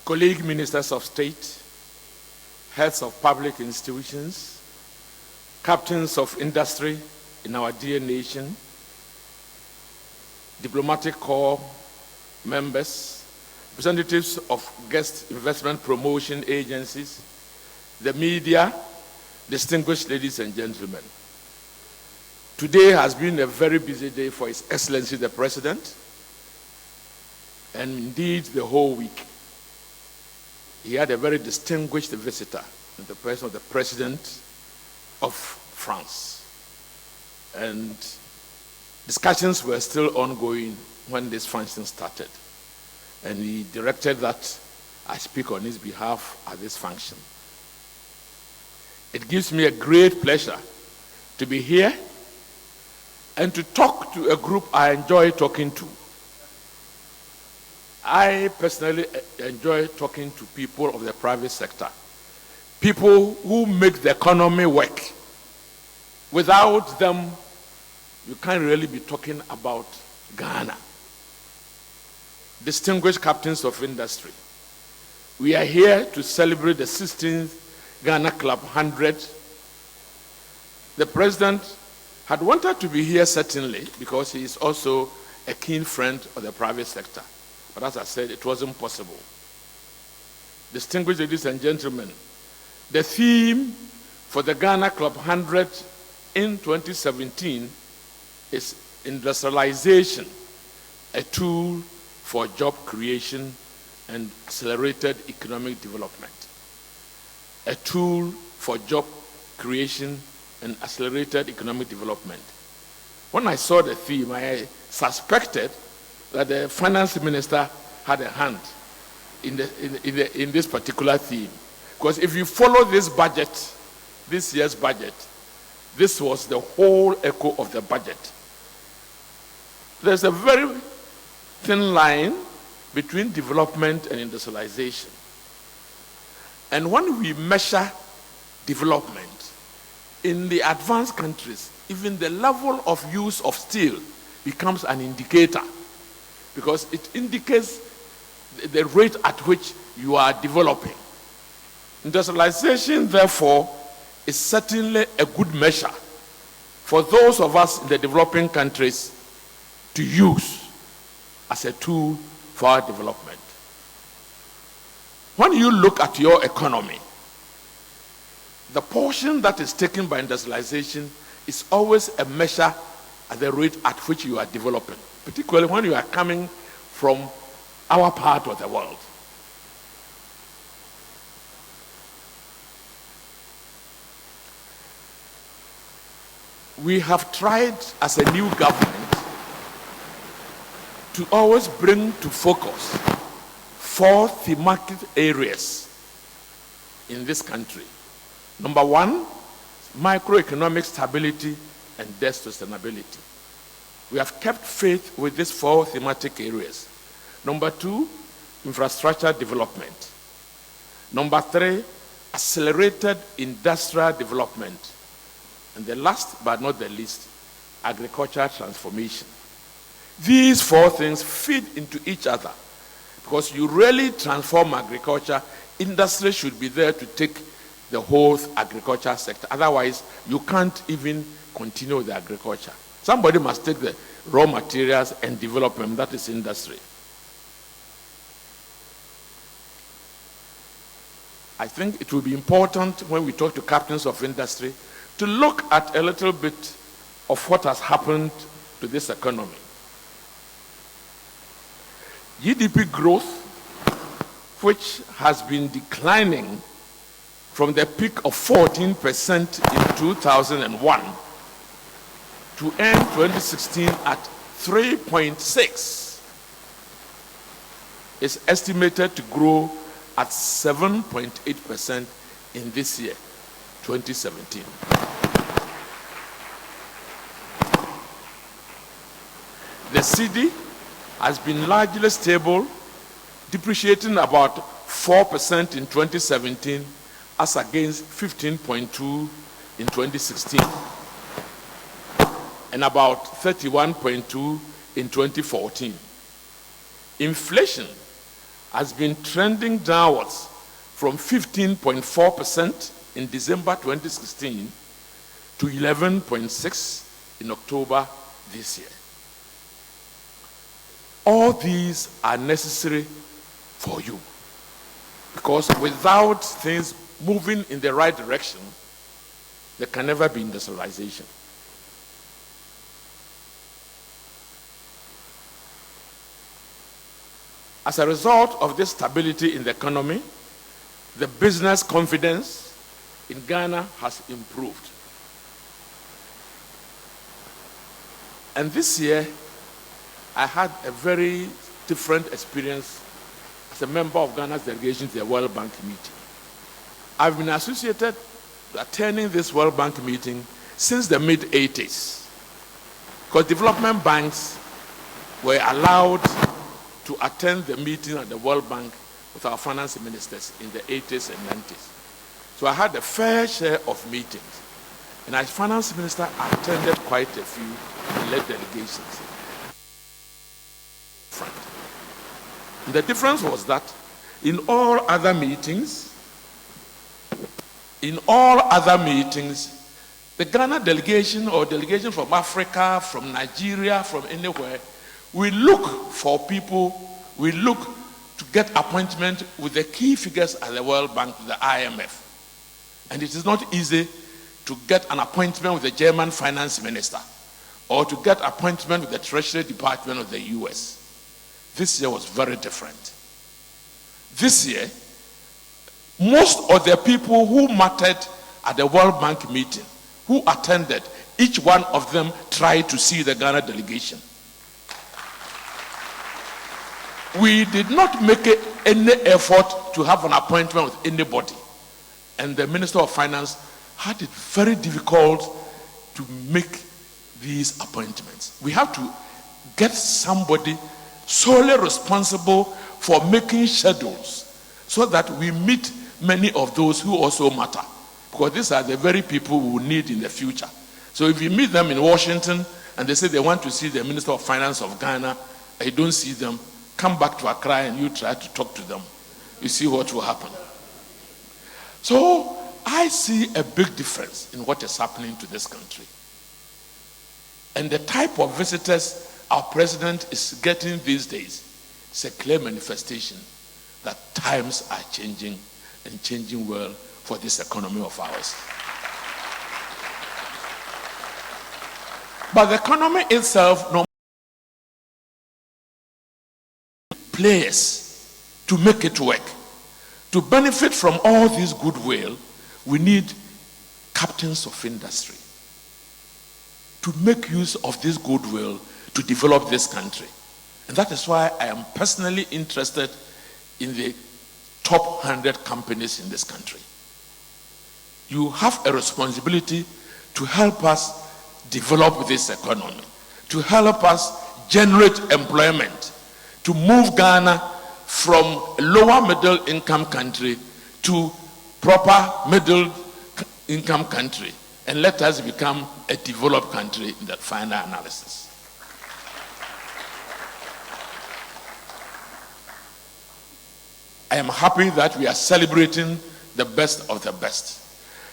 colleague ministers of state, heads of public institutions, captains of industry in our dear nation, diplomatic corps members, representatives of guest investment promotion agencies, the media, distinguished ladies and gentlemen. Today has been a very busy day for His Excellency the President, and indeed the whole week. He had a very distinguished visitor in the person of the President of France. And discussions were still ongoing when this function started. And he directed that I speak on his behalf at this function. It gives me a great pleasure to be here and to talk to a group I enjoy talking to. I personally enjoy talking to people of the private sector, people who make the economy work. Without them, you can't really be talking about Ghana. Distinguished captains of industry, we are here to celebrate the 16th Ghana Club 100. The President had wanted to be here certainly because he is also a keen friend of the private sector. But as I said, it wasn't possible. Distinguished ladies and gentlemen, the theme for the Ghana Club 100 in 2017 is industrialization, a tool for job creation and accelerated economic development. A tool for job creation and accelerated economic development. When I saw the theme, I suspected that the finance minister had a hand in this particular theme. Because if you follow this budget, this year's budget, this was the whole echo of the budget. There's a very thin line between development and industrialization. And when we measure development in the advanced countries, even the level of use of steel becomes an indicator, because it indicates the rate at which you are developing. Industrialization, therefore, is certainly a good measure for those of us in the developing countries to use as a tool for our development. When you look at your economy, the portion that is taken by industrialization is always a measure at the rate at which you are developing, particularly when you are coming from our part of the world. We have tried as a new government to always bring to focus 4 thematic areas in this country. Number 1, microeconomic stability and debt sustainability. We have kept faith with these 4 thematic areas. Number 2, infrastructure development. Number 3, accelerated industrial development. And the last but not the least, agricultural transformation. These 4 things feed into each other, because you really transform agriculture, industry should be there to take the whole agriculture sector. Otherwise, you can't even continue the agriculture. Somebody must take the raw materials and develop them. That is industry. I think it will be important when we talk to captains of industry to look at a little bit of what has happened to this economy. GDP growth, which has been declining from the peak of 14% in 2001 to end 2016 at 3.6, is estimated to grow at 7.8% in this year, 2017. The cedi has been largely stable, depreciating about 4% in 2017 as against 15.2 in 2016 and about 31.2 in 2014. Inflation has been trending downwards from 15.4% in December 2016 to 11.6% in October this year. All these are necessary for you, because without things moving in the right direction, there can never be industrialization. As a result of this stability in the economy, the business confidence in Ghana has improved. And this year, I had a very different experience as a member of Ghana's delegation to the World Bank meeting. I've been associated to attending this World Bank meeting since the mid-80s, because development banks were allowed to attend the meeting at the World Bank with our finance ministers in the 80s and 90s. So I had a fair share of meetings. And as finance minister, I attended quite a few and led delegations. And the difference was that in all other meetings, the Ghana delegation or delegation from Africa, from Nigeria, from anywhere, we look for people, we look to get appointment with the key figures at the World Bank, the IMF. And it is not easy to get an appointment with the German finance minister or to get appointment with the Treasury Department of the US. This year was very different. This year, most of the people who mattered at the World Bank meeting, who attended, each one of them tried to see the Ghana delegation. We did not make any effort to have an appointment with anybody. And the Minister of Finance had it very difficult to make these appointments. We have to get somebody solely responsible for making schedules so that we meet many of those who also matter, because these are the very people we will need in the future. So if you meet them in Washington and they say they want to see the Minister of Finance of Ghana, and you don't see them, come back to Accra and you try to talk to them. You see what will happen. So I see a big difference in what is happening to this country. And the type of visitors our president is getting these days is a clear manifestation that times are changing, and changing well for this economy of ours. But the economy itself, no players to make it work. To benefit from all this goodwill, we need captains of industry to make use of this goodwill to develop this country. And that is why I am personally interested in the top 100 companies in this country. You have a responsibility to help us develop this economy, to help us generate employment, to move Ghana from a lower middle income country to proper middle income country, and let us become a developed country in that final analysis. I am happy that we are celebrating the best of the best.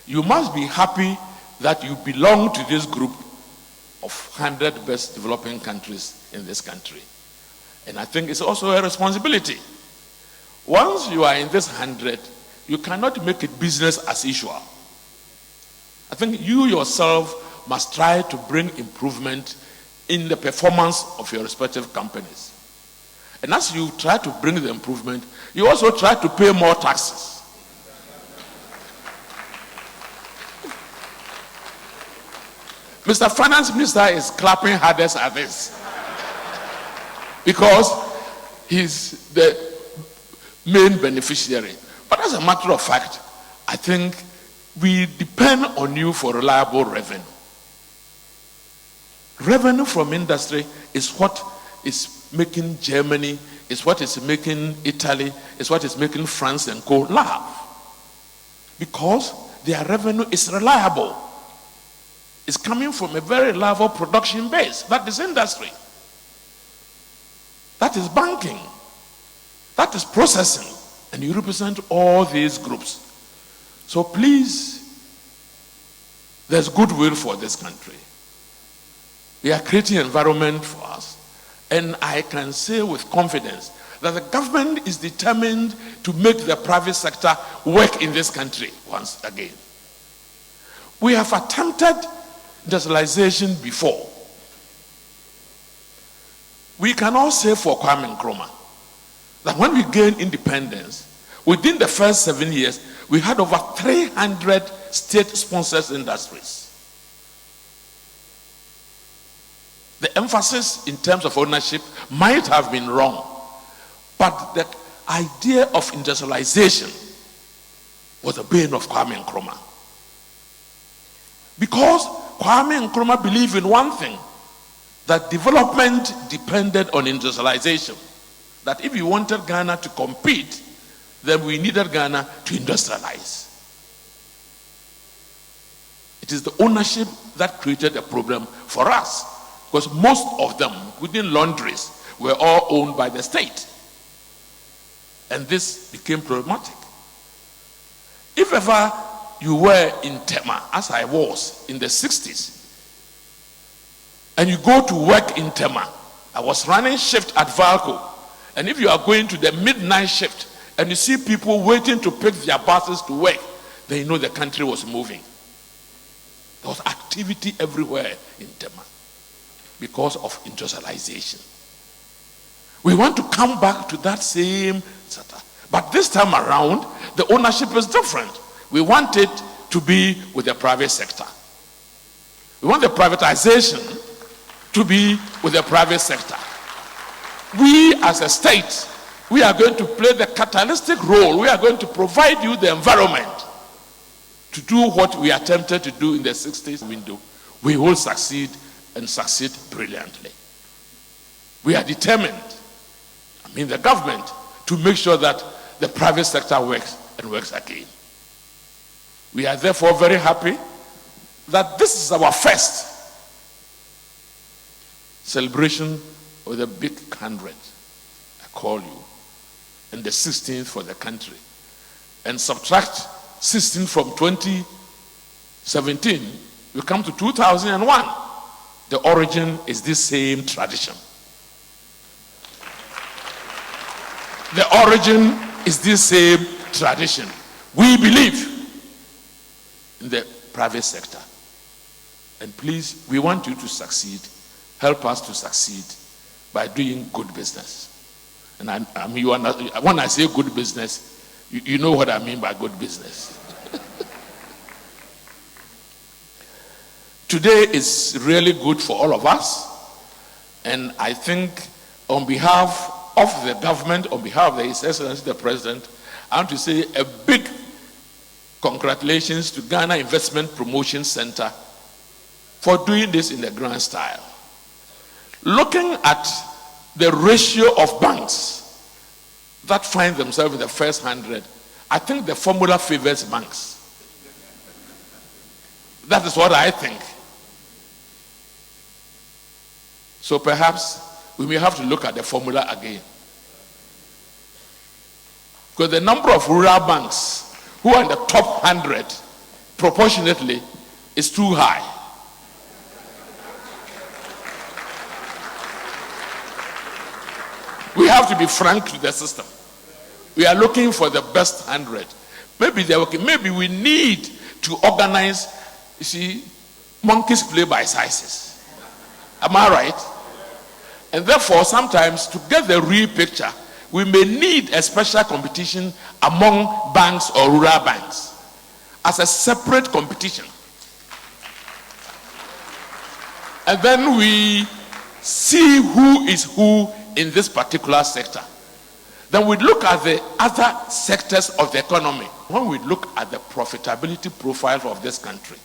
You must be happy that you belong to this group of 100 best developing countries in this country. And I think it's also a responsibility. Once you are in this 100, you cannot make it business as usual. I think you yourself must try to bring improvement in the performance of your respective companies. And as you try to bring the improvement, you also try to pay more taxes. Mr. Finance Minister is clapping hardest at this because he's the main beneficiary. But as a matter of fact, I think we depend on you for reliable revenue. Revenue from industry is what is making Germany, is what is making Italy, is what is making France and co laugh. Because their revenue is reliable. It's coming from a very reliable production base. That is industry. That is banking. That is processing, and you represent all these groups. So please, there's goodwill for this country. We are creating an environment for us. And I can say with confidence that the government is determined to make the private sector work in this country once again. We have attempted industrialization before. We can all say for Kwame Nkrumah that when we gained independence, within the first 7 years, we had over 300 state-sponsored industries. The emphasis in terms of ownership might have been wrong, but the idea of industrialization was the bane of Kwame Nkrumah. Because Kwame Nkrumah believed in one thing, that development depended on industrialization. That if we wanted Ghana to compete, then we needed Ghana to industrialize. It is the ownership that created a problem for us, because most of them within laundries were all owned by the state. And this became problematic. If ever you were in Tema, as I was in the 60s, and you go to work in Tema, I was running shift at Valco, and if you are going to the midnight shift and you see people waiting to pick their buses to work, then you know the country was moving. There was activity everywhere in Tema because of industrialization. We want to come back to that same setup. But this time around, the ownership is different. We want it to be with the private sector. We want the privatization to be with the private sector. We as a state, we are going to play the catalytic role. We are going to provide you the environment to do what we attempted to do in the 60s window. We will succeed and succeed brilliantly. We are determined, the government, to make sure that the private sector works and works again. We are therefore very happy that this is our first celebration of the big 100, I call you, and the 16th for the country. And subtract 16 from 2017, we come to 2001. The origin is this same tradition. The origin is this same tradition. We believe in the private sector. And please, we want you to succeed. Help us to succeed by doing good business. And when I say good business, you know what I mean by good business. Today is really good for all of us. And I think on behalf of the government, on behalf of His Excellency the President, I want to say a big congratulations to Ghana Investment Promotion Center for doing this in the grand style. Looking at the ratio of banks that find themselves in the first 100, I think the formula favors banks. That is what I think. So perhaps we may have to look at the formula again. Because the number of rural banks who are in the top 100 proportionately is too high. We have to be frank to the system. We are looking for the best 100. Maybe we need to organize, you see, monkeys play by sizes. Am I right? And therefore, sometimes to get the real picture, we may need a special competition among banks or rural banks as a separate competition. And then we see who is who in this particular sector. Then we look at the other sectors of the economy. When we look at the profitability profile of this country,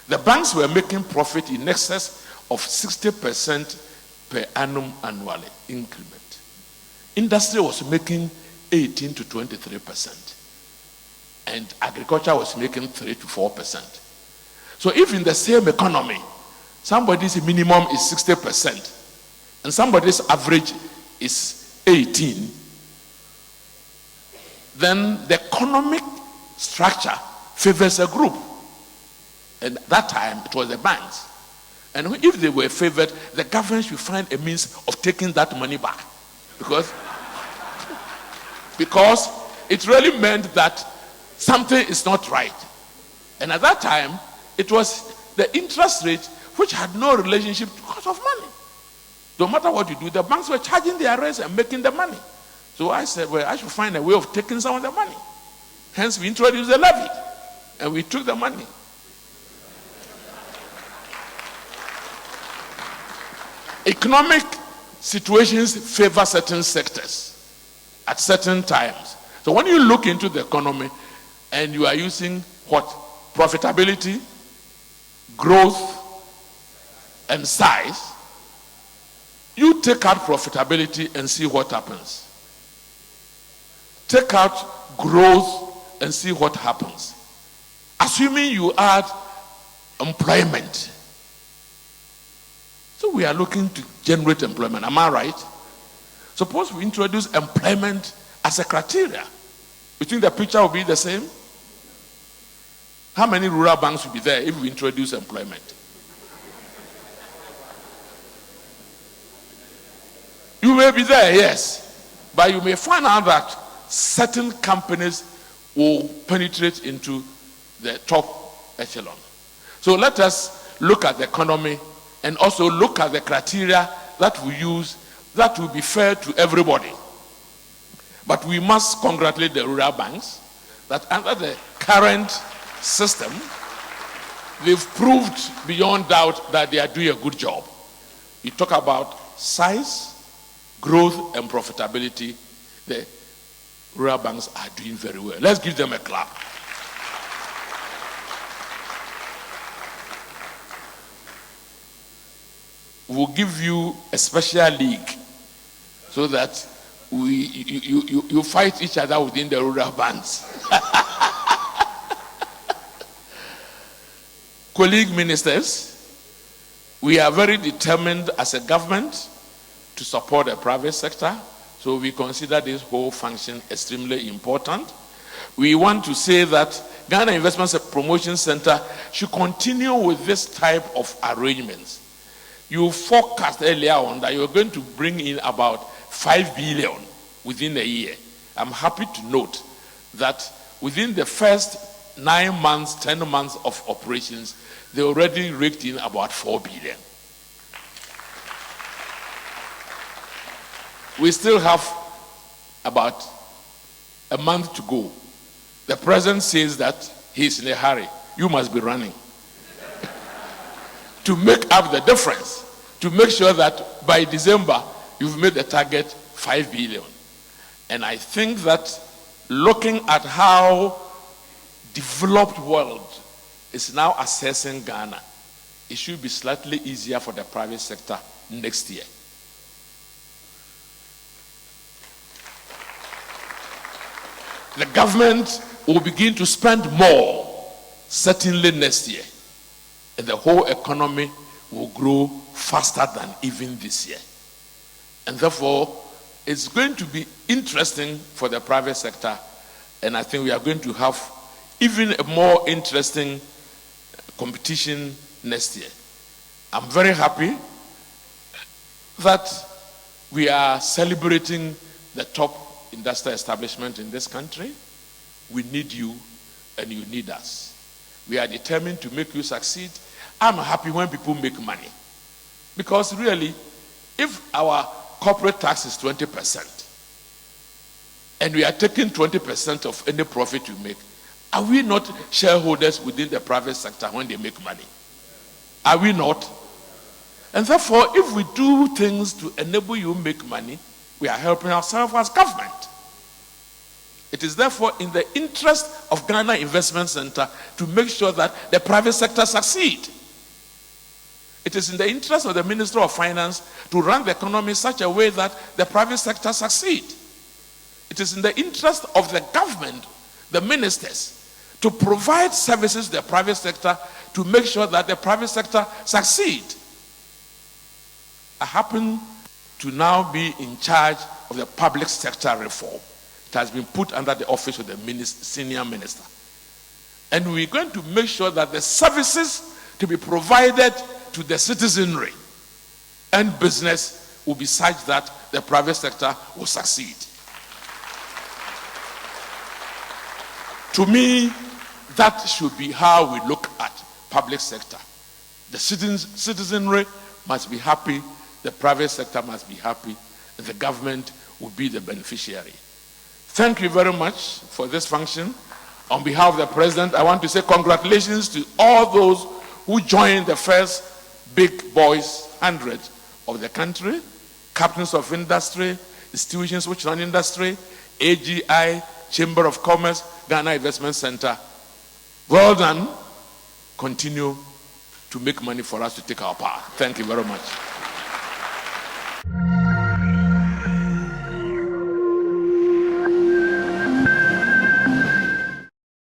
the banks were making profit in excess of 60% per annum annually increment. Industry was making 18 to 23%. And agriculture was making 3 to 4%. So if in the same economy, somebody's minimum is 60%, and somebody's average is 18, then the economic structure favors a group. And at that time, it was the banks. And if they were favored, the government should find a means of taking that money back. Because it really meant that something is not right. And at that time, it was the interest rate which had no relationship to cost of money. No matter what you do, the banks were charging their rates and making the money. So I said, well, I should find a way of taking some of the money. Hence, we introduced the levy, and we took the money. Economic situations favor certain sectors at certain times. So when you look into the economy and you are using what? Profitability, growth, and size, you take out profitability and see what happens. Take out growth and see what happens. Assuming you add employment. So we are looking to generate employment. Am I right? Suppose we introduce employment as a criteria. You think the picture will be the same? How many rural banks will be there if we introduce employment? You may be there, yes. But you may find out that certain companies will penetrate into the top echelon. So let us look at the economy and also look at the criteria that we use that will be fair to everybody. But we must congratulate the rural banks that under the current system, they've proved beyond doubt that they are doing a good job. You talk about size, growth, and profitability. The rural banks are doing very well. Let's give them a clap. We'll give you a special league so that you fight each other within the rural banks. Colleague ministers, we are very determined as a government to support the private sector, so we consider this whole function extremely important. We want to say that Ghana Investment Promotion Center should continue with this type of arrangements. You forecast earlier on that you're going to bring in about 5 billion within a year. I'm happy to note that within the first 9 months, 10 months of operations, they already raked in about 4 billion. We still have about a month to go. The president says that he's in a hurry. You must be running to make up the difference, to make sure that by December you've made the target 5 billion. And I think that looking at how developed world is now assessing Ghana, it should be slightly easier for the private sector next year. The government will begin to spend more, certainly next year. And the whole economy will grow faster than even this year. And therefore, it's going to be interesting for the private sector. And I think we are going to have even a more interesting competition next year. I'm very happy that we are celebrating the top industrial establishment in this country. We need you and you need us. We are determined to make you succeed. I'm happy when people make money. Because really, if our corporate tax is 20% and we are taking 20% of any profit we make, are we not shareholders within the private sector when they make money? Are we not? And therefore, if we do things to enable you to make money, we are helping ourselves as government. It is therefore in the interest of Ghana Investment Center to make sure that the private sector succeed. It is in the interest of the Minister of Finance to run the economy in such a way that the private sector succeed. It is in the interest of the government, the ministers, to provide services to the private sector to make sure that the private sector succeed. I happen to now be in charge of the public sector reform, It has been put under the office of the senior minister. And we're going to make sure that the services to be provided to the citizenry and business will be such that the private sector will succeed. To me, that should be how we look at public sector. The citizenry must be happy, the private sector must be happy, and the government will be the beneficiary. Thank you very much for this function. On behalf of the President, I want to say congratulations to all those who joined the first Big Boys 100 of the country, captains of industry, institutions which run industry, AGI, Chamber of Commerce, Ghana Investment Center. Well done. Continue to make money for us to take our power. Thank you very much.